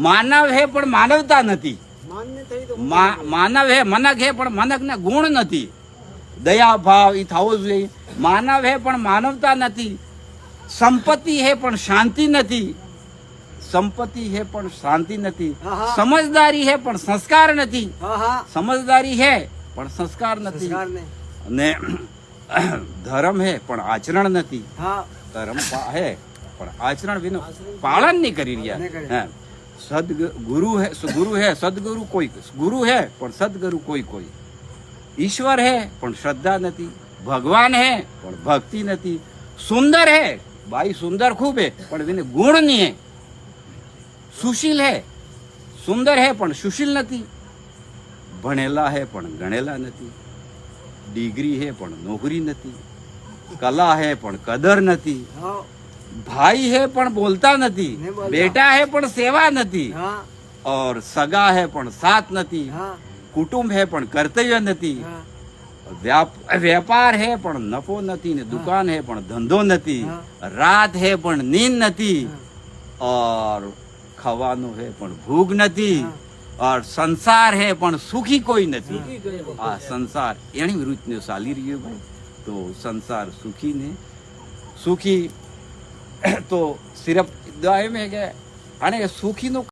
માનવ હે પણ માનવતા નથી, માનવ હે મનક હે પણ મનકના ગુણ નથી, દયા ભાવ એ થવો જોઈએ. માનવ હે પણ માનવતા નથી, સંપત્તિ હે પણ શાંતિ નથી, સંપત્તિ હે પણ શાંતિ નથી, સમજદારી હે પણ સંસ્કાર નથી, સમજદારી હે પણ સંસ્કાર નથી, અને ધર્મ હે પણ આચરણ નથી, ધર્મ હે પણ આચરણ વિના પાલન નહીં કરી રહ્યા. સદગુરુ હે સદગુરુ કોઈ, ગુરુ હે પણ સદગુરુ કોઈ કોઈ, ઈશ્વર હે પણ શ્રદ્ધા નથી, ભગવાન હે પણ ભક્તિ નથી, સુંદર હે ભાઈ સુંદર ખૂબ હે પણ વિને ગુણ નહીં હે, સુશીલ હે સુંદર હે પણ સુશીલ નથી, ભણેલા હે પણ ગણેલા નથી, ડિગ્રી હે પણ નોકરી નથી, કલા હે પણ કદર નથી, ભાઈ હે પણ બોલતા નથી, બેટા હે પણ સેવા નથી, और સગા હે પણ સાથ નથી, કુટુંબ હે પણ કર્તવ્ય નથી, વેપાર હે પણ નફો નથી, ને દુકાન હે પણ ધંધો નથી, રાત હે પણ નીંદ નથી, और ખાવાનું હે પણ ભૂખ નથી, और સંસાર હે પણ સુખી કોઈ નથી. આ સંસાર એની વૃત્તિને ચાલી રહ્યો ભાઈ, તો સંસાર સુખી ને સુખી તો સિર્ફ એમ હે કે અને સુખીનું